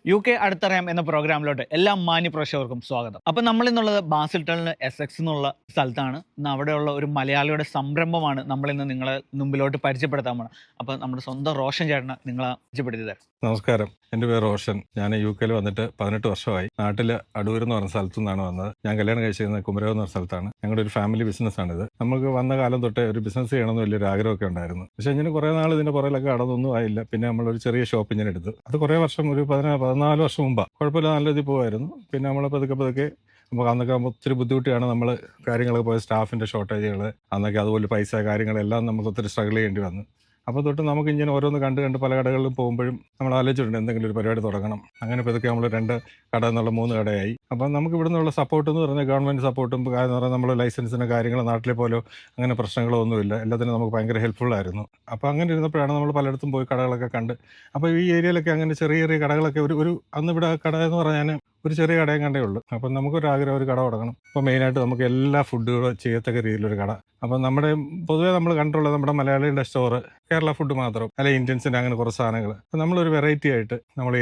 UK അടുത്തറിയാം എന്ന പ്രോഗ്രാമിലോട്ട് എല്ലാ മാന്യ പ്രേക്ഷകർക്കും സ്വാഗതം. അപ്പോൾ നമ്മൾ ഇന്നുള്ളത് ബാസിൽ ടൗണിൽ SX എന്നുള്ള സ്ഥലത്താണ്. ഇന്ന് അവിടെയുള്ള ഒരു മലയാളിയുടെ സംരംഭമാണ് നമ്മളിന്ന് നിങ്ങളെ മുമ്പിലോട്ട് പരിചയപ്പെടുത്താൻ പോണത്. അപ്പോൾ നമ്മുടെ സ്വന്തം റോഷൻ ചേട്ടനെ നിങ്ങളെ പരിചയപ്പെടുത്തി തരാം. നമസ്കാരം, എൻ്റെ പേര് റോഷൻ. ഞാൻ UK വന്നിട്ട് 18 വർഷമായി. നാട്ടിൽ അടൂർ എന്ന് പറഞ്ഞ സ്ഥലത്തു നിന്നാണ് വന്നത്. ഞാൻ കല്യാണം കഴിച്ചിരുന്നത് കുമരകം എന്ന് പറഞ്ഞ സ്ഥലത്താണ്. ഞങ്ങളുടെ ഒരു ഫാമിലി ബിസിനസ്സാണിത്. നമുക്ക് വന്ന കാലം തൊട്ടേ ഒരു ബിസിനസ് ചെയ്യണമെന്ന് വലിയൊരു ആഗ്രഹമൊക്കെ ഉണ്ടായിരുന്നു. പക്ഷേ ഇങ്ങനെ കുറേ നാൾ ഇതിൻ്റെ പുറകിലൊക്കെ അടന്നൊന്നും ആയില്ല. പിന്നെ നമ്മളൊരു ചെറിയ ഷോപ്പ് ഇങ്ങനെ എടുത്തു. അത് കുറേ വർഷം, ഒരു 14 വർഷം മുമ്പാണ്. കുഴപ്പമില്ല, നല്ല രീതിയിൽ പോകുമായിരുന്നു. പിന്നെ നമ്മൾ പതുക്കെ നമുക്ക് അന്നൊക്കെ ഒത്തിരി ബുദ്ധിമുട്ടിയാണ് നമ്മൾ കാര്യങ്ങളൊക്കെ പോയ സ്റ്റാഫിൻ്റെ ഷോർട്ടേജുകൾ, അന്നൊക്കെ അതുപോലെ പൈസ കാര്യങ്ങളെല്ലാം നമുക്ക് ഒത്തിരി സ്ട്രഗിൾ ചെയ്യേണ്ടി വന്നു. അപ്പോൾ തൊട്ട് നമുക്ക് ഇങ്ങനെ ഓരോന്ന് കണ്ട് പല കടകളിലും പോകുമ്പോഴും നമ്മൾ ആലോചിച്ചിട്ടുണ്ട് എന്തെങ്കിലും ഒരു പരിപാടി തുടങ്ങണം. അങ്ങനെ പതുക്കെ നമ്മൾ 2 കട എന്നുള്ള 3 കടയായി. അപ്പം നമുക്ക് ഇവിടെ നിന്നുള്ള സപ്പോർട്ട് എന്ന് പറഞ്ഞാൽ ഗവൺമെൻറ് സപ്പോർട്ടും എന്ന് പറഞ്ഞാൽ നമ്മൾ ലൈസൻസിൻ്റെ കാര്യങ്ങൾ നാട്ടിലെ പോലോ അങ്ങനെ പ്രശ്നങ്ങളോ ഒന്നുമില്ല. എല്ലാത്തിനും നമുക്ക് ഭയങ്കര ഹെൽപ്ഫുള്ളായിരുന്നു. അപ്പോൾ അങ്ങനെ ഇരുന്നപ്പോഴാണ് നമ്മൾ പലയിടത്തും പോയി കടകളൊക്കെ കണ്ട്. അപ്പോൾ ഈ ഏരിയയിലൊക്കെ അങ്ങനെ ചെറിയ ചെറിയ കടകളൊക്കെ ഒരു അന്നിവിടെ കട എന്ന് പറഞ്ഞാൽ ഒരു ചെറിയ കടയും കണ്ടേ ഉള്ളൂ. അപ്പം നമുക്കൊരാഗ്രഹം ഒരു കട തുടങ്ങണം. അപ്പോൾ മെയിനായിട്ട് നമുക്ക് എല്ലാ ഫുഡുകളും ചെയ്യത്തക്ക രീതിയിലൊരു കട. അപ്പം നമ്മുടെ പൊതുവേ നമ്മൾ കണ്ടിട്ടുള്ളത് നമ്മുടെ മലയാളികളുടെ സ്റ്റോറ് കേരള ഫുഡ് മാത്രം, അല്ലെ ഇന്ത്യൻസിൻ്റെ അങ്ങനെ കുറച്ച് സാധനങ്ങൾ. അപ്പം നമ്മളൊരു വെറൈറ്റി ആയിട്ട് നമ്മൾ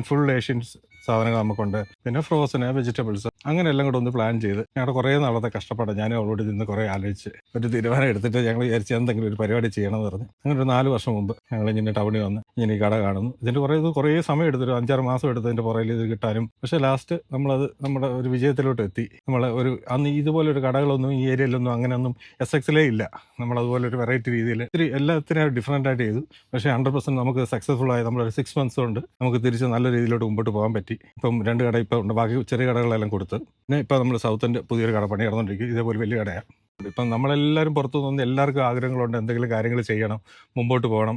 ഫുൾ ഏഷ്യൻ സാധനങ്ങൾ നമുക്കുണ്ട്. പിന്നെ ഫ്രോസന്, വെജിറ്റബിൾസ്, അങ്ങനെ എല്ലാം കൂടെ ഒന്ന് പ്ലാൻ ചെയ്ത് ഞങ്ങളുടെ കുറേ നാളത്തെ കഷ്ടപ്പാട് ഞാൻ ഓൾറെഡി നിന്ന് കുറേ ആലോചിച്ച് ഒരു തീരുമാനം എടുത്തിട്ട് ഞങ്ങൾ വിചാരിച്ച് എന്തെങ്കിലും ഒരു പരിപാടി ചെയ്യണമെന്ന് പറഞ്ഞ് അങ്ങനെ ഒരു 4 വർഷം മുമ്പ് ഞങ്ങൾ ഇങ്ങനെ ടൗണിൽ വന്ന് ഇങ്ങനെ ഈ കട കാണുന്നു. ഇതിൻ്റെ കുറേ സമയം എടുത്തൊരു 5-6 മാസം എടുത്തതിൻ്റെ പുറകിൽ ഇത് കിട്ടാനും. പക്ഷേ ലാസ്റ്റ് നമ്മളത് നമ്മുടെ ഒരു വിജയത്തിലോട്ട് എത്തി. അന്ന് ഇതുപോലെ ഒരു കടകളൊന്നും ഈ ഏരിയയിലൊന്നും അങ്ങനെയൊന്നും SX ഇല്ല. നമ്മളതുപോലെ ഒരു വെറൈറ്റി രീതിയിൽ എല്ലാത്തിനും ഡിഫറൻ്റ് ആയിട്ട് ചെയ്തു. പക്ഷേ 100% നമുക്ക് സക്സസ്ഫുൾ ആയി. നമ്മളൊരു 6 months കൊണ്ട് നമുക്ക് തിരിച്ച് നല്ല രീതിയിലോട്ട് മുമ്പോട്ട് പോകാൻ പറ്റി. ഇപ്പം 2 കട ഇപ്പോൾ ഉണ്ട്, ബാക്കി ചെറിയ കടകളെല്ലാം കൊടുത്ത്. പിന്നെ ഇപ്പോൾ നമ്മൾ സൗത്തിൻ്റെ പുതിയൊരു കട പണി നടന്നുകൊണ്ടിരിക്കും. ഇതേപോലെ വലിയ കടയാണ്. ഇപ്പം നമ്മളെല്ലാവരും പുറത്തു നിന്ന് എല്ലാവർക്കും ആഗ്രഹങ്ങളുണ്ട്, എന്തെങ്കിലും കാര്യങ്ങൾ ചെയ്യണം, മുമ്പോട്ട് പോകണം.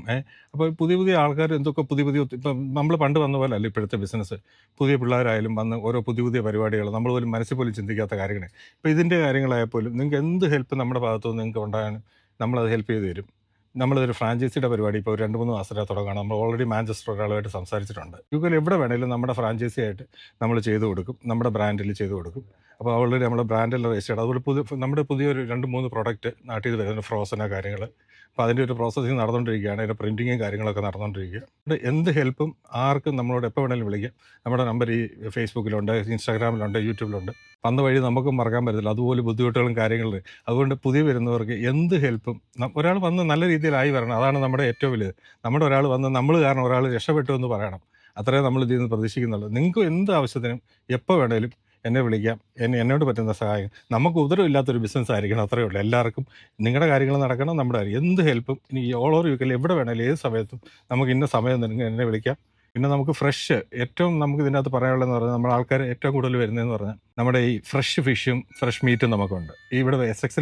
അപ്പോൾ പുതിയ ആൾക്കാർ എന്തൊക്കെ പുതിയ ഇപ്പം നമ്മൾ പണ്ട് വന്ന പോലെ അല്ല ഇപ്പോഴത്തെ ബിസിനസ്. പുതിയ പിള്ളേരായാലും വന്ന് ഓരോ പുതിയ പരിപാടികൾ നമ്മൾ പോലും മനസ്സിൽ പോലും ചിന്തിക്കാത്ത കാര്യങ്ങൾ. ഇപ്പോൾ ഇതിൻ്റെ കാര്യങ്ങളായാൽ പോലും നിങ്ങൾക്ക് എന്ത് ഹെൽപ്പ് നമ്മുടെ ഭാഗത്തുനിന്ന് നിങ്ങൾക്ക് ഉണ്ടാകാനും നമ്മളത് ഹെൽപ്പ് ചെയ്ത് തരും. നമ്മളൊരു ഫ്രാഞ്ചൈസിയുടെ പരിപാടി ഇപ്പോൾ 2-3 മാസത്തെ തുടങ്ങണം. നമ്മൾ ഓൾറെഡി മാഞ്ചസ്റ്റർ ഒരാളുമായിട്ട് സംസാരിച്ചിട്ടുണ്ട്. UK എവിടെ വേണമെങ്കിലും നമ്മുടെ ഫ്രാഞ്ചൈസി ആയിട്ട് നമ്മൾ ചെയ്തു കൊടുക്കും, നമ്മുടെ ബ്രാൻഡിൽ ചെയ്തു കൊടുക്കും. അപ്പോൾ ഓൾറെഡി നമ്മുടെ ബ്രാൻഡിൽ രജിസ്റ്റർ ചെയ്ത് അതുപോലെ നമ്മുടെ പുതിയൊരു 2-3 പ്രോഡക്റ്റ് നാട്ടിൽ നിന്ന് വരുന്ന ഫ്രോസന കാര്യങ്ങൾ. അപ്പോൾ അതിൻ്റെ ഒരു പ്രോസസ്സിങ് നടന്നുകൊണ്ടിരിക്കുകയാണ്. അതിൻ്റെ പ്രിൻറ്റിങ്ങും കാര്യങ്ങളൊക്കെ നടന്നുകൊണ്ടിരിക്കുക. എന്ത് ഹെൽപ്പും ആർക്കും നമ്മളോട് എപ്പോൾ വേണമെങ്കിലും വിളിക്കാം. നമ്മുടെ നമ്പർ ഈ ഫേസ്ബുക്കിലുണ്ട്, ഇൻസ്റ്റാഗ്രാമിലുണ്ട്, യൂട്യൂബിലുണ്ട്. വന്ന വഴി നമുക്കും മറക്കാൻ പറ്റത്തില്ല. അതുപോലെ ബുദ്ധിമുട്ടുകളും കാര്യങ്ങളും. അതുകൊണ്ട് പുതിയ വരുന്നവർക്ക് എന്ത് ഹെൽപ്പും ഒരാൾ വന്ന് നല്ല രീതിയിലായി വരണം. അതാണ് നമ്മുടെ ഏറ്റവും വലുത്. നമ്മുടെ ഒരാൾ വന്ന് നമ്മൾ കാരണം ഒരാൾ രക്ഷപ്പെട്ടു എന്ന് പറയണം. അത്രേ നമ്മൾ ഇതിൽ നിന്ന് പ്രതീക്ഷിക്കുന്നുള്ളൂ. നിങ്ങൾക്ക് എന്ത് ആവശ്യത്തിനും എപ്പോൾ വേണേലും എന്നെ വിളിക്കാം. എന്നോട് പറ്റുന്ന സഹായം. നമുക്ക് ഉദരവില്ലാത്തൊരു ബിസിനസ് ആയിരിക്കണം, അത്രയേ ഉള്ളൂ. എല്ലാവർക്കും നിങ്ങളുടെ കാര്യങ്ങൾ നടക്കണം, നമ്മുടെ കാര്യം എന്ത് ഹെൽപ്പും ഇനി ഓൾ ഓവർ UK എവിടെ വേണേലും ഏത് സമയത്തും നമുക്ക് ഇന്ന സമയം നിങ്ങൾ എന്നെ വിളിക്കാം. പിന്നെ നമുക്ക് ഫ്രഷ് ഏറ്റവും നമുക്ക് ഇതിനകത്ത് പറയാനുള്ളതെന്ന് പറഞ്ഞാൽ നമ്മുടെ ആൾക്കാർ ഏറ്റവും കൂടുതൽ വരുന്നതെന്ന് പറഞ്ഞാൽ നമ്മുടെ ഈ ഫ്രഷ് ഫിഷും ഫ്രഷ് മീറ്റും നമുക്കുണ്ട്. ഇവിടെ SX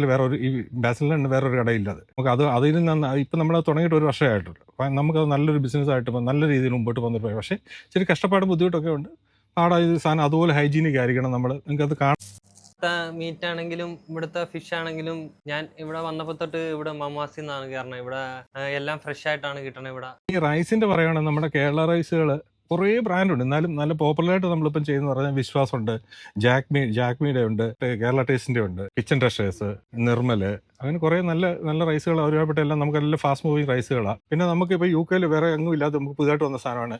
ഈ ബാസിലിന് വേറൊരു കടയില്ലത്. നമുക്ക് അതിൽ നിന്ന് ഇപ്പം നമ്മൾ തുടങ്ങിയിട്ട് 1 വർഷമായിട്ടുള്ളൂ. അപ്പം നമുക്കത് നല്ലൊരു ബിസിനസ്സായിട്ട് ഇപ്പം നല്ല രീതിയിൽ മുമ്പോട്ട് പോകുന്നത്. പക്ഷേ ഇച്ചിരി കഷ്ടപ്പാടും ബുദ്ധിമുട്ടൊക്കെ ഉണ്ട്. ഇത് സാധനം അതുപോലെ ഹൈജീനിക് ആയിരിക്കണം. നിങ്ങൾക്കത് മീറ്റ് ആണെങ്കിലും ഇവിടുത്തെ ഫിഷ് ആണെങ്കിലും ഞാൻ ഇവിടെ വന്നപ്പോൾ തൊട്ട് ഇവിടെ മമാസി എന്നാണ് കാരണം ഇവിടെ എല്ലാം ഫ്രഷ് ആയിട്ടാണ് കിട്ടണത്. ഇവിടെ ഈ റൈസിന്റെ പറയുകയാണെങ്കിൽ നമ്മുടെ കേരള റൈസുകൾ കുറേ ബ്രാൻഡുണ്ട്. എന്നാലും നല്ല പോപ്പുലറായിട്ട് നമ്മളിപ്പം ചെയ്യുന്ന പറഞ്ഞാൽ വിശ്വാസമുണ്ട്, ജാക്മിയുടെ ഉണ്ട്, കേരള ടേസ്റ്റിന്റെ ഉണ്ട്, കിച്ചൺ ട്രഷേഴ്സ്, നിർമ്മല്, അങ്ങനെ കുറേ നല്ല റൈസുകൾ ഒരുപാട് എല്ലാം നമുക്കെല്ലാം ഫാസ്റ്റ് മൂവിങ് റൈസുകളാണ്. പിന്നെ നമുക്കിപ്പോൾ UK വേറെ എങ്ങും ഇല്ലാതെ നമുക്ക് പുതുതായിട്ട് വന്ന സാധനമാണ്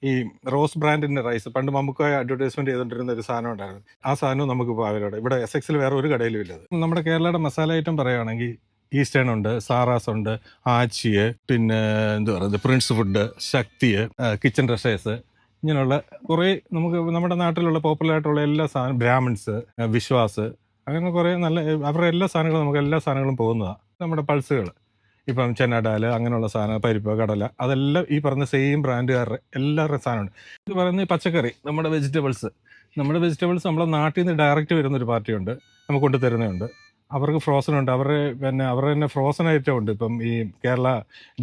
ഈ റോസ് ബ്രാൻഡിന്റെ റൈസ്. പണ്ട് നമുക്ക് അഡ്വർടൈസ്മെന്റ് ചെയ്തുകൊണ്ടിരുന്ന ഒരു സാധനം ഉണ്ടായിരുന്നു. ആ സാധനവും നമുക്കിപ്പോൾ അവരുടെ ഇവിടെ SX വേറെ ഒരു കടയിലും ഇല്ലത്. നമ്മുടെ കേരളയുടെ മസാല ഐറ്റം പറയുകയാണെങ്കിൽ ഈസ്റ്റേൺ ഉണ്ട്, സാറാസ് ഉണ്ട്, ആച്ചിയ്, പിന്നെ എന്താ പറയുന്നത് പ്രിൻസ് ഫുഡ്, ശക്തി, കിച്ചൺ ട്രഷേഴ്സ്, ഇങ്ങനെയുള്ള കുറേ നമുക്ക് നമ്മുടെ നാട്ടിലുള്ള പോപ്പുലറായിട്ടുള്ള എല്ലാ സാധനം, ബ്രാഹ്മിൺസ്, വിശ്വാസ്, അങ്ങനെ കുറേ നല്ല അവരുടെ എല്ലാ സാധനങ്ങളും നമുക്ക് എല്ലാ സാധനങ്ങളും പോകുന്നതാണ്. നമ്മുടെ പൾസുകൾ ഇപ്പം ചെന്നഡാൽ അങ്ങനെയുള്ള സാധനം, പരിപ്പ്, കടല, അതെല്ലാം ഈ പറഞ്ഞ സെയിം ബ്രാൻഡുകാരുടെ എല്ലാവരുടെയും സാധനമുണ്ട്. ഇത് പറയുന്ന ഈ പച്ചക്കറി, നമ്മുടെ വെജിറ്റബിൾസ് നമ്മളെ നാട്ടിൽ നിന്ന് ഡയറക്റ്റ് വരുന്നൊരു പാർട്ടിയുണ്ട്, നമുക്ക് കൊണ്ട് തരുന്നുണ്ട്. അവർക്ക് ഫ്രോസൺ ഉണ്ട്. അവരുടെ തന്നെ ഫ്രോസൺ ഐറ്റം ഉണ്ട്. ഇപ്പം ഈ കേരള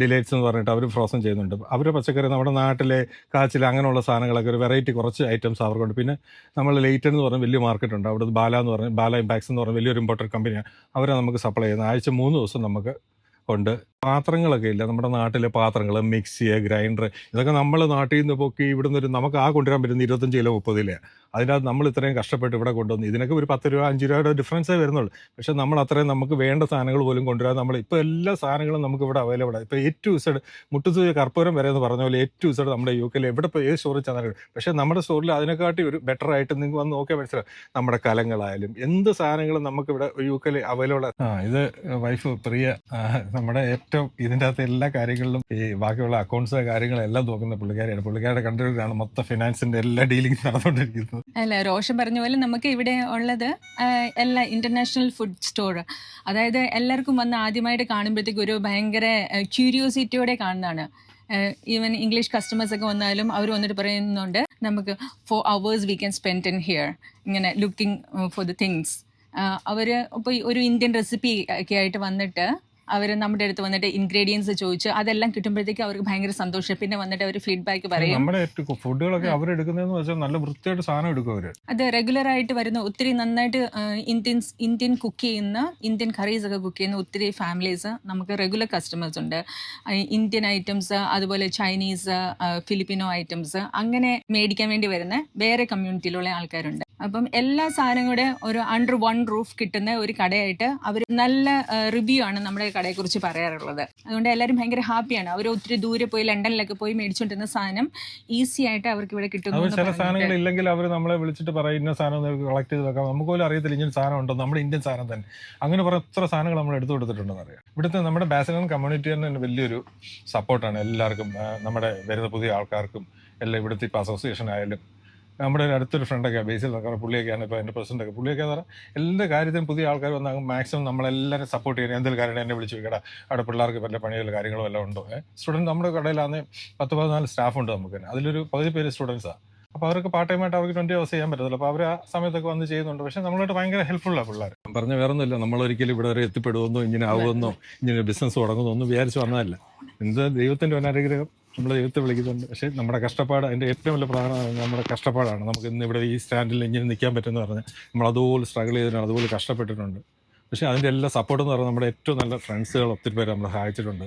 ഡിലൈറ്റ്സ് എന്ന് പറഞ്ഞിട്ട് അവർ ഫ്രോസൺ ചെയ്യുന്നുണ്ട്. അവരുടെ പച്ചക്കറി നമ്മുടെ നാട്ടിലെ കാച്ചിൽ അങ്ങനെയുള്ള സാധനങ്ങളൊക്കെ ഒരു വെറൈറ്റി കുറച്ച് ഐറ്റംസ് അവർക്കുണ്ട്. പിന്നെ നമ്മൾ ലേറ്റൻ എന്ന് പറഞ്ഞ വലിയ മാർക്കറ്റുണ്ട്. അവിടെ ബാല ഇമ്പാക്സ് എന്ന് പറഞ്ഞ വലിയൊരു ഇമ്പോർട്ടൻ്റ് കമ്പനിയാണ്. അവരെ നമുക്ക് സപ്ലൈ ചെയ്യുന്നത്. ആഴ്ച 3 ദിവസം നമുക്ക് ഉണ്ട്. പാത്രങ്ങളൊക്കെ ഇല്ല, നമ്മുടെ നാട്ടിലെ പാത്രങ്ങൾ, മിക്സി, ഗ്രൈൻഡർ, ഇതൊക്കെ നമ്മൾ നാട്ടിൽ നിന്ന് പൊക്കി ഇവിടുന്ന് നമുക്ക് കൊണ്ടുവരാൻ പറ്റുന്ന 25 കിലോ 30 കിലോ. അതിനകത്ത് നമ്മൾ ഇത്രയും കഷ്ടപ്പെട്ട് ഇവിടെ കൊണ്ടുവന്നു. ഇതിനൊക്കെ ഒരു 10 രൂപ 5 രൂപയുടെ ഡിഫറൻസേ വരുന്നുള്ളൂ. പക്ഷെ നമ്മൾ അത്രയും നമുക്ക് വേണ്ട സാധനങ്ങൾ പോലും കൊണ്ടുവരാൻ നമ്മൾ ഇപ്പോൾ എല്ലാ സാധനങ്ങളും നമുക്ക് ഇവിടെ അവൈലബിൾ ആണ്. ഇപ്പോൾ A to Z മുട്ടുസൂചി കർപ്പൂരം വരെ എന്ന് പറഞ്ഞ പോലെ A to Z നമ്മുടെ UK എവിടെ ഇപ്പോൾ ഏത് സ്റ്റോറിൽ ചെന്നാലും. പക്ഷേ നമ്മുടെ സ്റ്റോറിൽ അതിനെക്കാട്ടി ഒരു ബെറ്റർ ആയിട്ട് നിങ്ങൾക്ക് വന്ന് നോക്കിയാൽ മനസ്സിലാവും. നമ്മുടെ കലങ്ങളായാലും എന്ത് സാധനങ്ങളും നമുക്കിവിടെ UK അവൈലബിൾ ആണ്. ഇത് വൈഫ് പ്രിയ, നമ്മുടെ ഏറ്റവും ഇതിൻ്റെ അകത്ത് എല്ലാ കാര്യങ്ങളിലും ഈ ബാക്കിയുള്ള അക്കൗണ്ട്സ് കാര്യങ്ങളെല്ലാം നോക്കുന്ന പുള്ളിക്കാരിയാണ്. പുള്ളിക്കാരുടെ കൺട്രോളിലാണ് മൊത്തം ഫിനാൻസിന്റെ എല്ലാ ഡീലിംഗ്സ് നടന്നുകൊണ്ടിരിക്കുന്നത്. അല്ല, റോഷൻ പറഞ്ഞ പോലെ നമുക്ക് ഇവിടെ ഉള്ളത് എല്ലാ ഇന്റർനാഷണൽ ഫുഡ് സ്റ്റോർ. അതായത് എല്ലാവർക്കും വന്ന് ആദ്യമായിട്ട് കാണുമ്പോഴത്തേക്ക് ഒരു ഭയങ്കര ക്യൂരിയോസിറ്റിയോടെ കാണുന്നതാണ്. ഈവൻ ഇംഗ്ലീഷ് കസ്റ്റമേഴ്സ് ഒക്കെ വന്നാലും അവർ വന്നിട്ട് പറയുന്നുണ്ട് നമുക്ക് 4 hours we can spend in here ഇങ്ങനെ ലുക്കിംഗ് ഫോർ ദ തിങ്സ്. അവർ ഇപ്പോൾ ഒരു ഇന്ത്യൻ റെസിപ്പി ഒക്കെ ആയിട്ട് വന്നിട്ട് അവർ നമ്മുടെ അടുത്ത് വന്നിട്ട് ഇൻഗ്രീഡിയൻസ് ചോദിച്ച് അതെല്ലാം കിട്ടുമ്പോഴത്തേക്ക് അവർക്ക് ഭയങ്കര സന്തോഷം. പിന്നെ വന്നിട്ട് അവർ ഫീഡ്ബാക്ക് പറയും. നമ്മുടെ ഫുഡുകളൊക്കെ അവരെടുക്കുന്നതെന്ന് വെച്ചാൽ നല്ല വൃത്തിയായിട്ട് സാധനം എടുക്കും അവര്. അത് റെഗുലർ ആയിട്ട് വരുന്ന ഒത്തിരി നന്നായിട്ട് ഇന്ത്യൻ കുക്ക് ചെയ്യുന്ന, ഇന്ത്യൻ കറീസ് ഒക്കെ കുക്ക് ചെയ്യുന്ന ഒത്തിരി ഫാമിലീസ് നമുക്ക് റെഗുലർ കസ്റ്റമേഴ്സ് ഉണ്ട്. ഇന്ത്യൻ ഐറ്റംസ്, അതുപോലെ ചൈനീസ്, ഫിലിപ്പിനോ ഐറ്റംസ്, അങ്ങനെ മേടിക്കാൻ വേണ്ടി വരുന്ന വേറെ കമ്മ്യൂണിറ്റിയിലുള്ള ആൾക്കാരുണ്ട്. അപ്പം എല്ലാ സാധനങ്ങളുടെ ഒരു അണ്ടർ വൺ റൂഫ് കിട്ടുന്ന ഒരു കടയായിട്ട് അവർ നല്ല റിവ്യൂ ആണ് നമ്മുടെ കടയെക്കുറിച്ച് പറയാറുള്ളത്. അതുകൊണ്ട് എല്ലാവരും ഭയങ്കര ഹാപ്പിയാണ്. അവർ ഒത്തിരി ദൂരെ പോയി ലണ്ടനിലൊക്കെ പോയി മേടിച്ചുകൊണ്ടിരുന്ന സാധനം ഈസി ആയിട്ട് അവർക്ക് ഇവിടെ കിട്ടുന്നു. ചില സാധനങ്ങൾ ഇല്ലെങ്കിൽ അവർ നമ്മളെ വിളിച്ചിട്ട് പറയും ഇന്ന സാധനം കളക്ട് ചെയ്ത് വെക്കാം, നമുക്ക് പോലും അറിയത്തില്ല ഇങ്ങനെ സാധനം ഉണ്ടോ, നമ്മുടെ ഇന്ത്യൻ സാധനം തന്നെ. അങ്ങനെ കുറെ എത്ര സാധനങ്ങൾ നമ്മൾ എടുത്തു കൊടുത്തിട്ടുണ്ടെന്ന് അറിയാം. ഇവിടുത്തെ നമ്മുടെ ബാസിലിയൻ കമ്മ്യൂണിറ്റി തന്നെ വലിയൊരു സപ്പോർട്ടാണ് എല്ലാവർക്കും, നമ്മുടെ വരുന്ന പുതിയ ആൾക്കാർക്കും എല്ലാം. ഇവിടുത്തെ ഇപ്പോൾ അസോസിയേഷൻ ആയാലും നമ്മുടെ അടുത്തൊരു ഫ്രണ്ടൊക്കെ ബേസിൽ നോക്കാം, പുള്ളിയൊക്കെയാണ് ഇപ്പോൾ എൻ്റെ പ്രസിഡൻ്റൊക്കെ. പുള്ളിയൊക്കെ എന്ന് പറഞ്ഞാൽ എല്ലാ കാര്യത്തിനും പുതിയ ആൾക്കാർ വന്നാൽ മാക്സിമം നമ്മളെല്ലാവരും സപ്പോർട്ട് ചെയ്യാൻ. എന്തെങ്കിലും കാര്യം എന്നെ വിളിച്ച് വെക്കടാ, അവിടെ പിള്ളേർക്ക് വല്ല പണികളും കാര്യങ്ങളും എല്ലാം ഉണ്ടോ. സ്റ്റുഡൻറ്റ് നമ്മുടെ കടയിലാണെങ്കിൽ 10-14 സ്റ്റാഫുണ്ട് നമുക്ക് തന്നെ. അതിലൊരു 10 പേര് സ്റ്റുഡൻസാണ്. അപ്പോൾ അവർക്ക് പാർട്ട് ടൈമായിട്ട് അവർക്ക് 20 hours ചെയ്യാൻ പറ്റത്തില്ല. അപ്പോൾ അവർ ആ സമയത്തൊക്കെ വന്ന് ചെയ്യുന്നുണ്ട്. പക്ഷേ നമ്മളായിട്ട് ഭയങ്കര ഹെൽപ്ഫുള്ളാണ് പിള്ളേർ. പറഞ്ഞ വേറൊന്നുമില്ല, നമ്മളൊരിക്കലും ഇവിടെ വരെ എത്തിപ്പെടുമെന്നോ ഇങ്ങനെ ആവുമെന്നോ ഇങ്ങനെ ബിസിനസ് തുടങ്ങുന്നോ ഒന്നും വിചാരിച്ച് വന്നതല്ല. എന്ത് ദൈവത്തിൻ്റെ ഒരു അനുഗ്രഹം നമ്മൾ ദൈവത്തെ വിളിക്കുന്നുണ്ട്. പക്ഷേ നമ്മുടെ കഷ്ടപ്പാട്, അതിൻ്റെ ഏറ്റവും വലിയ പ്രധാനമാണ് നമ്മുടെ കഷ്ടപ്പാടാണ്. നമുക്ക് ഇന്ന് ഇവിടെ ഈ സ്റ്റാൻഡിൽ ഇങ്ങനെ നിൽക്കാൻ പറ്റുമെന്ന് പറഞ്ഞാൽ നമ്മൾ അതുപോലെ സ്ട്രഗിൾ ചെയ്തിട്ടുണ്ട്, അതുപോലെ കഷ്ടപ്പെട്ടിട്ടുണ്ട്. പക്ഷേ അതിൻ്റെ എല്ലാ സപ്പോർട്ട് എന്ന് പറഞ്ഞാൽ നമ്മുടെ ഏറ്റവും നല്ല ഫ്രണ്ട്സുകൾ ഒത്തിരി പേര് നമ്മളെ സഹായിച്ചിട്ടുണ്ട്.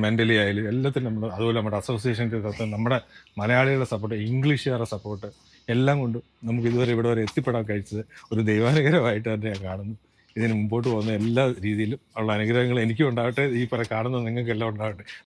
മെൻ്റലി ആയാലും എല്ലാത്തിനും നമ്മൾ, അതുപോലെ നമ്മുടെ അസോസിയേഷൻ്റെ നമ്മുടെ മലയാളികളുടെ സപ്പോർട്ട്, ഇംഗ്ലീഷുകാരുടെ സപ്പോർട്ട് എല്ലാം കൊണ്ടും നമുക്ക് ഇതുവരെ ഇവിടെ വരെ എത്തിപ്പെടാൻ കഴിച്ചത് ഒരു ദൈവാനുഗ്രഹമായിട്ട് തന്നെയാണ് കാണുന്നു. ഇതിന് മുമ്പോട്ട് പോകുന്ന എല്ലാ രീതിയിലും ഉള്ള അനുഗ്രഹങ്ങൾ എനിക്കും ഉണ്ടാകട്ടെ, ഈ കാണുന്ന നിങ്ങൾക്കെല്ലാം ഉണ്ടാകട്ടെ.